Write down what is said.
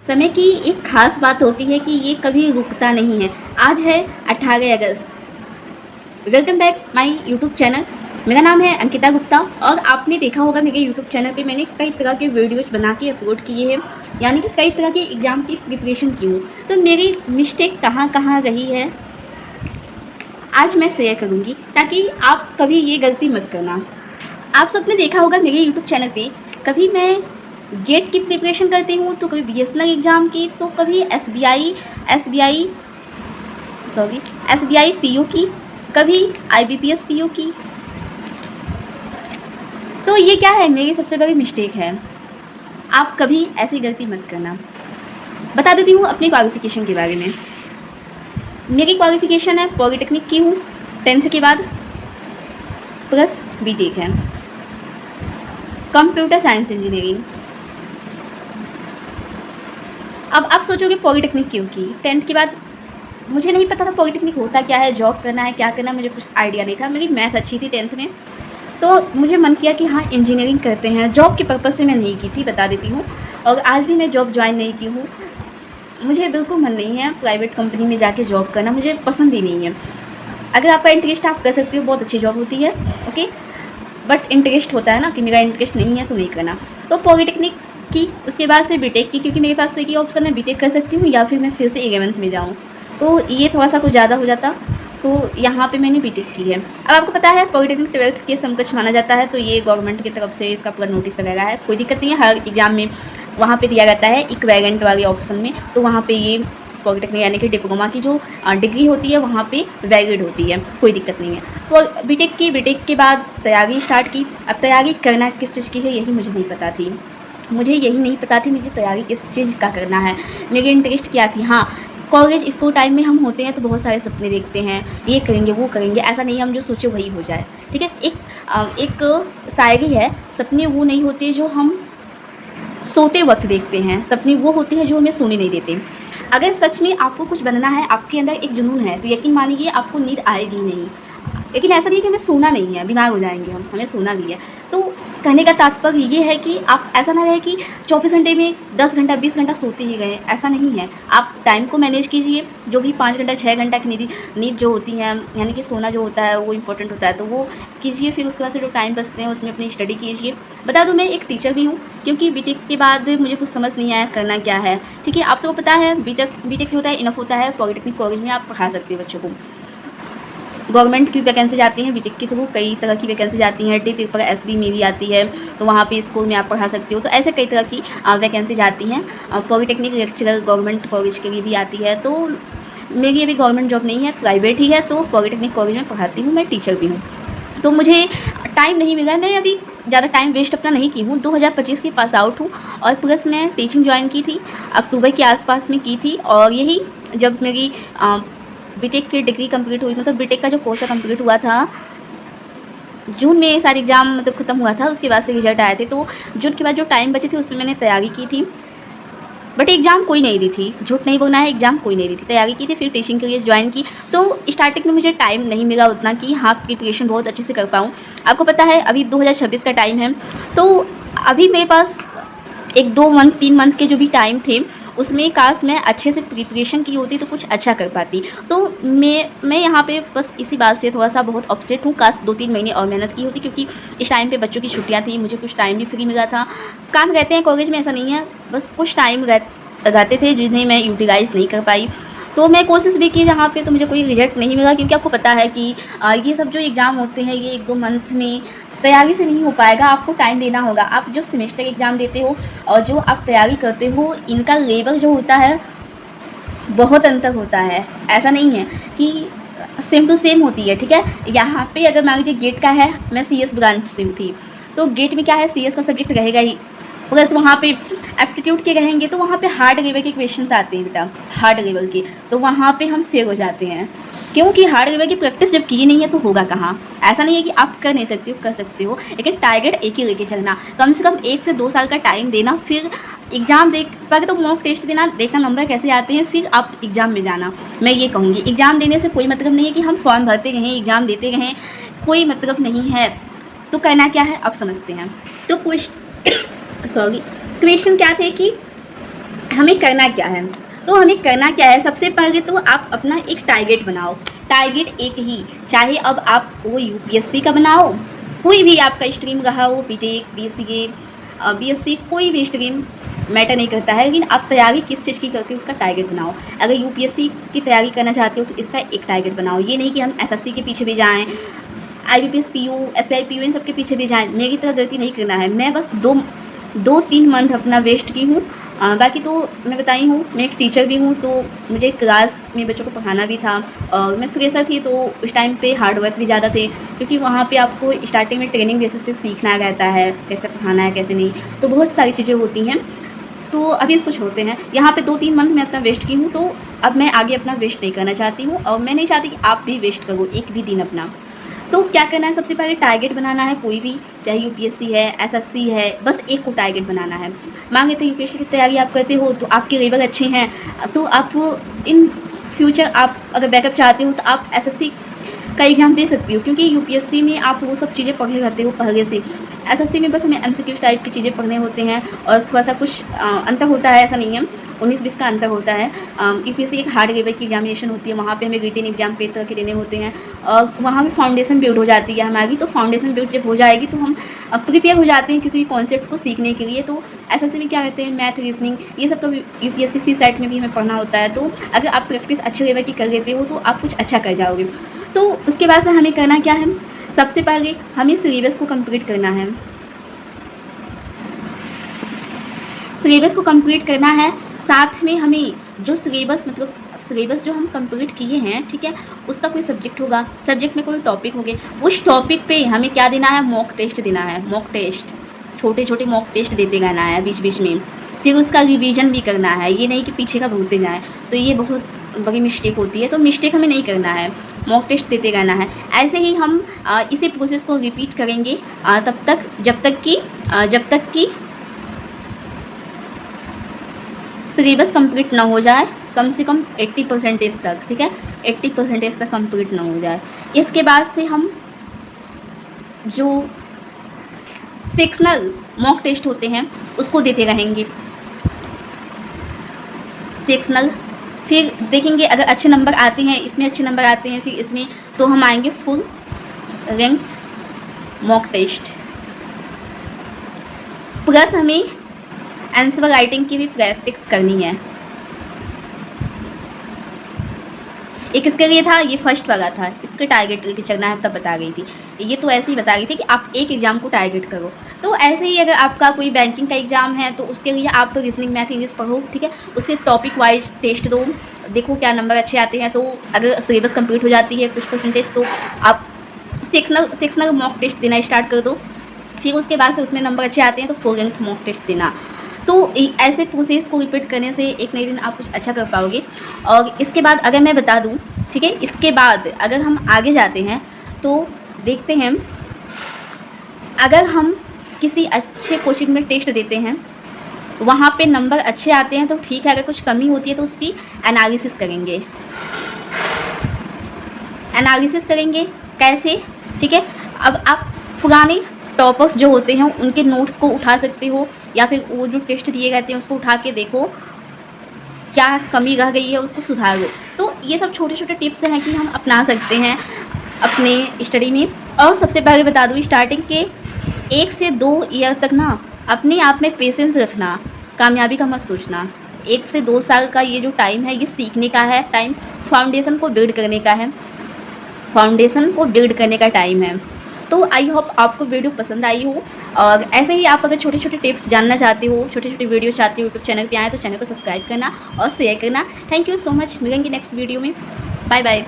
समय की एक ख़ास बात होती है कि ये कभी रुकता नहीं है। आज है 18 अगस्त। Welcome back my YouTube channel. मेरा नाम है अंकिता गुप्ता और आपने देखा होगा मेरे यूट्यूब चैनल पे मैंने कई तरह के वीडियोज़ बना के अपलोड किए हैं, यानी कि कई तरह के एग्ज़ाम की प्रिपरेशन की हूँ। तो मेरी मिस्टेक कहाँ कहाँ रही है आज मैं शेयर करूँगी, ताकि आप कभी ये गलती मत करना। आप सबने देखा होगा मेरे यूट्यूब चैनल पे कभी मैं गेट की प्रिपरेशन करती हूँ, तो कभी बीएसएनएल एग्ज़ाम की, तो कभी एसबीआई पीओ की, कभी आईबीपीएस पीओ की। तो ये क्या है, मेरी सबसे बड़ी मिस्टेक है। आप कभी ऐसी गलती मत करना। बता देती हूँ अपनी क्वालिफ़िकेशन के बारे में। मेरी क्वालिफ़िकेशन है पॉलिटेक्निक की हूँ, 10th के बाद प्लस बीटेक है, कंप्यूटर साइंस इंजीनियरिंग। अब आप सोचोगे पॉलिटेक्निक क्यों की? 10th के बाद मुझे नहीं पता था पॉलिटेक्निक होता क्या है, जॉब करना है, क्या करना है, मुझे कुछ आइडिया नहीं था। मेरी मैथ अच्छी थी 10th में, तो मुझे मन किया कि हाँ इंजीनियरिंग करते हैं। जॉब के पर्पज़ से मैं नहीं की थी, बता देती हूँ, और आज भी मैं जॉब ज्वाइन नहीं की हूँ। मुझे बिल्कुल मन नहीं है प्राइवेट कंपनी में जाके जॉब करना, मुझे पसंद ही नहीं है। अगर आपका इंटरेस्ट आप कर सकते हो, बहुत अच्छी जॉब होती है, ओके, बट इंटरेस्ट होता है ना कि मेरा इंटरेस्ट नहीं है तो नहीं करना। तो पॉलिटेक्निक की, उसके बाद से बीटेक की, क्योंकि मेरे पास तो एक ही ऑप्शन है, बीटेक कर सकती हूँ या फिर मैं फिर से 11th में जाऊँ, तो ये थोड़ा सा कुछ ज़्यादा हो जाता, तो यहाँ पे मैंने बीटेक की है। अब आपको पता है पॉलिटेक्निक 12th के समकक्ष माना जाता है, तो ये गवर्नमेंट की तरफ से इसका पूरा नोटिस वगैरह है, कोई दिक्कत नहीं है। हर एग्ज़ाम में वहाँ पे दिया जाता है इक्विवेलेंट वाले ऑप्शन में, तो वहाँ पे ये पॉलिटेक्निक यानी कि डिप्लोमा की जो डिग्री होती है वहाँ पे वैलिड होती है, कोई दिक्कत नहीं है। तो बीटेक के बाद तैयारी स्टार्ट की। अब तैयारी करना किस चीज़ की है यही मुझे नहीं पता थी, मुझे तैयारी किस चीज़ का करना है, मेरी इंटरेस्ट क्या थी। हाँ, कॉलेज स्कूल टाइम में हम होते हैं तो बहुत सारे सपने देखते हैं, ये करेंगे वो करेंगे, ऐसा नहीं हम जो सोचे वही हो जाए, ठीक है। एक शायरी है, सपने वो नहीं होते जो हम सोते वक्त देखते हैं, सपने वो होते हैं जो हमें सोने नहीं देते। अगर सच में आपको कुछ बनना है, आपके अंदर एक जुनून है, तो यकीन मानिए आपको नींद आएगी नहीं। लेकिन ऐसा नहीं है कि हमें सोना नहीं है, बीमार हो जाएंगे हमें सोना भी है। तो कहने का तात्पर्य ये है कि आप ऐसा ना रहे कि 24 घंटे में 10 घंटा 20 घंटा सोते ही गए, ऐसा नहीं है। आप टाइम को मैनेज कीजिए, जो भी 5 घंटा 6 घंटा की नींद जो होती है, यानी कि सोना जो होता है वो इंपॉर्टेंट होता है, तो वो कीजिए। फिर उसके बाद से जो टाइम बचते हैं उसमें अपनी स्टडी कीजिए। बता दूँ मैं एक टीचर भी हूँ, क्योंकि बीटेक के बाद मुझे कुछ समझ नहीं आया करना क्या है, ठीक है। आप सबको पता है बीटेक जो होता है इनफ होता है, पॉलिटेक्निक कॉलेज में आप पढ़ा सकते हो बच्चों को। गवर्नमेंट की वैकेंसी जाती हैं बीटेक के थ्रू, कई तरह की वैकेंसी जाती हैं, टी पर एसबी में भी आती है, तो वहाँ पे स्कूल में आप पढ़ा सकते हो। तो ऐसे कई तरह की वैकेंसी जाती हैं। पॉलिटेक्निक लेक्चरर गवर्नमेंट कॉलेज के लिए भी आती है। तो मेरी अभी गवर्नमेंट जॉब नहीं है, प्राइवेट ही है, तो पॉलिटेक्निक कॉलेज में पढ़ाती हूँ, मैं टीचर भी हूँ। तो मुझे टाइम नहीं मिला, मैं अभी ज़्यादा टाइम वेस्ट अपना नहीं की हूँ। 2025 की पास आउट हूँ, और प्लस मैं टीचिंग ज्वाइन की थी, अक्टूबर के आसपास में की थी। और यही जब मेरी बीटेक की डिग्री कंप्लीट हुई, मतलब बीटेक का जो कोर्स कंप्लीट हुआ था, जून में सारे एग्ज़ाम मतलब ख़त्म हुआ था, उसके बाद से रिजल्ट आए थे। तो जून के बाद जो टाइम बची थी उसमें मैंने तैयारी की थी, बट एग्ज़ाम कोई नहीं दी थी, झूठ नहीं बोलना है, एग्ज़ाम कोई नहीं दी थी, तैयारी की थी, फिर टीचिंग के लिए ज्वाइन की। तो स्टार्टिंग में मुझे टाइम नहीं मिला उतना कि हाँ प्रिपरेशन बहुत अच्छे से कर पाऊँ। आपको पता है अभी 2026 का टाइम है, तो अभी मेरे पास 1-2 मंथ 3 मंथ के जो भी टाइम थे, उसमें काश मैं अच्छे से प्रिपरेशन की होती तो कुछ अच्छा कर पाती। तो मैं यहाँ पे बस इसी बात से थोड़ा सा बहुत अपसेट हूँ, काश 2-3 महीने और मेहनत की होती, क्योंकि इस टाइम पे बच्चों की छुट्टियाँ थी, मुझे कुछ टाइम भी फ्री मिला था। काम रहते हैं कॉलेज में, ऐसा नहीं है, बस कुछ टाइम रहते थे जिन्हें मैं यूटिलाइज़ नहीं कर पाई। तो मैं कोशिश भी की जहाँ पे, तो मुझे कोई रिजल्ट नहीं मिला, क्योंकि आपको पता है कि ये सब जो एग्ज़ाम होते हैं ये 1-2 मंथ में तैयारी से नहीं हो पाएगा, आपको टाइम देना होगा। आप जो सेमेस्टर एग्ज़ाम देते हो और जो आप तैयारी करते हो, इनका लेवल जो होता है बहुत अंतर होता है। ऐसा नहीं है कि सेम टू सेम होती है, ठीक है। यहाँ पे अगर मान लीजिए गेट का है, मैं सीएस ब्रांच से थी, तो गेट में क्या है, सीएस का सब्जेक्ट रहेगा ही, प्लस वहाँ पे एप्टीट्यूड के रहेंगे, तो वहाँ पे हार्ड लेवल के क्वेश्चंस आते हैं बेटा, हार्ड लेवल के, तो वहाँ पे हम फेल हो जाते हैं, क्योंकि हार्ड लेवल की प्रैक्टिस जब की नहीं है तो होगा कहाँ। ऐसा नहीं है कि आप कर नहीं सकते हो, कर सकते हो, लेकिन टारगेट एक ही लेके चलना, कम से कम 1 से 2 साल का टाइम देना, फिर एग्ज़ाम देख पहले तो मॉक टेस्ट देना, देखना नंबर कैसे आते हैं, फिर आप एग्ज़ाम में जाना। मैं ये कहूँगी, एग्ज़ाम देने से कोई मतलब नहीं है कि हम फॉर्म भरते रहें, एग्ज़ाम देते रहें, कोई मतलब नहीं है। तो करना क्या है अब समझते हैं। तो क्वेश्चन क्या थे कि हमें करना क्या है, तो हमें करना क्या है, सबसे पहले तो आप अपना एक टारगेट बनाओ। टारगेट एक ही, चाहे अब आप वो यूपीएससी का बनाओ, कोई भी आपका स्ट्रीम रहा हो, बीटेक, बीसीए, बीएससी, कोई भी स्ट्रीम मैटर नहीं करता है, लेकिन आप तैयारी किस चीज़ की करते हो उसका टारगेट बनाओ। अगर यूपीएससी की तैयारी करना चाहते हो तो इसका एक टारगेट बनाओ। ये नहीं कि हम एसएससी के पीछे भी जाएँ, आईबीपीएस, पीयू, एसबीआई, पीयू, इन सब के पीछे भी जाएँ। मेरी तरह गलती नहीं करना है। मैं बस 2-3 मंथ अपना वेस्ट की हूँ। बाकी तो मैं बताई हूँ, मैं एक टीचर भी हूँ, तो मुझे क्लास में बच्चों को पढ़ाना भी था, और मैं फ्रेशर थी, तो उस टाइम पे हार्ड वर्क भी ज़्यादा थे, क्योंकि वहाँ पे आपको स्टार्टिंग में ट्रेनिंग बेसिस पे सीखना रहता है, कैसे पढ़ाना है कैसे नहीं, तो बहुत सारी चीज़ें होती हैं। तो अभी इसको छोड़ते हैं। यहाँ पे 2-3 मंथ मैं अपना वेस्ट की हूँ, तो अब मैं आगे अपना वेस्ट नहीं करना चाहती हूँ, और मैं नहीं चाहती कि आप भी वेस्ट करो एक भी दिन अपना। तो क्या करना है, सबसे पहले टारगेट बनाना है, कोई भी, चाहे यूपीएससी है, एसएससी है, बस एक को टारगेट बनाना है। मान लेते हैं यूपीएससी की तैयारी आप करते हो, तो आपके लेवल अच्छे हैं, तो आप इन फ्यूचर आप अगर बैकअप चाहते हो तो आप एसएससी का एग्ज़ाम दे सकती हो, क्योंकि यूपीएससी में आप वो सब चीज़ें पढ़े रहते हो पहले से। एसएससी में बस हमें एमसीक्यूज टाइप की चीज़ें पढ़ने होते हैं, और थोड़ा सा कुछ अंतर होता है, ऐसा नहीं है, 19-20 का अंतर होता है। यूपीएससी एक हार्ड लेवल की एग्जामिनेशन होती है, वहाँ पे हमें रिटन एग्जाम कई तरह के देने होते हैं, और वहाँ पे फाउंडेशन बिल्ड हो जाती है हमारी। तो फाउंडेशन बिल्ड जब हो जाएगी तो हम प्रिपेयर हो जाते हैं किसी भी कॉन्सेप्ट को सीखने के लिए। तो एसएससी में क्या कहते हैं, मैथ, रीजनिंग, ये सब तो यूपीएससी सी सेट में भी हमें पढ़ना होता है। तो अगर आप प्रैक्टिस अच्छे लेवल की कर लेते हो तो आप कुछ अच्छा कर जाओगे। तो उसके बाद से हमें करना क्या है, सबसे पहले हमें सिलेबस को कंप्लीट करना है। सिलेबस को कंप्लीट करना है, साथ में हमें जो सिलेबस, मतलब सिलेबस जो हम कंप्लीट किए हैं, ठीक है, उसका कोई सब्जेक्ट होगा, सब्जेक्ट में कोई टॉपिक होंगे, उस टॉपिक पे हमें क्या देना है, मॉक टेस्ट देना है। मॉक टेस्ट, छोटे छोटे मॉक टेस्ट देते रहना है बीच बीच में, फिर उसका रिवीजन भी करना है। ये नहीं कि पीछे का भूलते जाएँ, तो ये बहुत बड़ी मिस्टेक होती है, तो मिस्टेक हमें नहीं करना है, मॉक टेस्ट देते रहना है। ऐसे ही हम इसी प्रोसेस को रिपीट करेंगे तब तक जब तक कि सिलेबस कंप्लीट ना हो जाए, कम से कम 80% तक, ठीक है, 80% तक कंप्लीट ना हो जाए। इसके बाद से हम जो सेक्शनल मॉक टेस्ट होते हैं उसको देते रहेंगे, सेक्शनल। फिर देखेंगे अगर अच्छे नंबर आते हैं, इसमें अच्छे नंबर आते हैं, फिर इसमें, तो हम आएंगे full length mock test. Plus हमें आंसर राइटिंग की भी प्रैक्टिस करनी है। एक इसके लिए था, ये फर्स्ट वाला था, इसके टारगेट लेके चलना है, तब बता गई थी। ये तो ऐसे ही बता गई थी कि आप एक एग्ज़ाम को टारगेट करो। तो ऐसे ही अगर आपका कोई बैंकिंग का एग्ज़ाम है तो उसके लिए आप रीजनिंग, मैथ, इंग्लिश पढ़ो, ठीक है, उसके टॉपिक वाइज टेस्ट दो, देखो क्या नंबर अच्छे आते हैं। तो अगर सिलेबस कंप्लीट हो जाती है कुछ परसेंटेज, तो आप सेक्शनल मॉक टेस्ट देना स्टार्ट कर दो। फिर उसके बाद से उसमें नंबर अच्छे आते हैं तो फुल लेंथ मॉक टेस्ट देना। तो ऐसे प्रोसेस को रिपीट करने से एक नए दिन आप कुछ अच्छा कर पाओगे। और इसके बाद अगर मैं बता दूं, ठीक है, इसके बाद अगर हम आगे जाते हैं तो देखते हैं, अगर हम किसी अच्छे कोचिंग में टेस्ट देते हैं, वहाँ पे नंबर अच्छे आते हैं तो ठीक है, अगर कुछ कमी होती है तो उसकी एनालिसिस करेंगे। एनालिसिस करेंगे कैसे, ठीक है, अब आप पुराने टॉपर्स जो होते हैं उनके नोट्स को उठा सकते हो, या फिर वो जो टेस्ट दिए रहते हैं उसको उठा के देखो क्या कमी रह गई है, उसको सुधारो। तो ये सब छोटे छोटे टिप्स हैं कि हम अपना सकते हैं अपने स्टडी में। और सबसे पहले बता दूँ, स्टार्टिंग के 1 से 2 ईयर तक ना अपने आप में पेशेंस रखना, कामयाबी का मत सोचना। 1 से 2 साल का ये जो टाइम है, ये सीखने का है टाइम, फाउंडेशन को बिल्ड करने का है, फाउंडेशन को बिल्ड करने का टाइम है। तो आई होप आपको वीडियो पसंद आई हो, और ऐसे ही आप अगर छोटे छोटे टिप्स जानना चाहते हो, छोटे छोटे वीडियो चाहते हो यूट्यूब चैनल पे आए, तो चैनल को सब्सक्राइब करना और शेयर करना। थैंक यू सो मच, मिलेंगे नेक्स्ट वीडियो में, बाय बाय।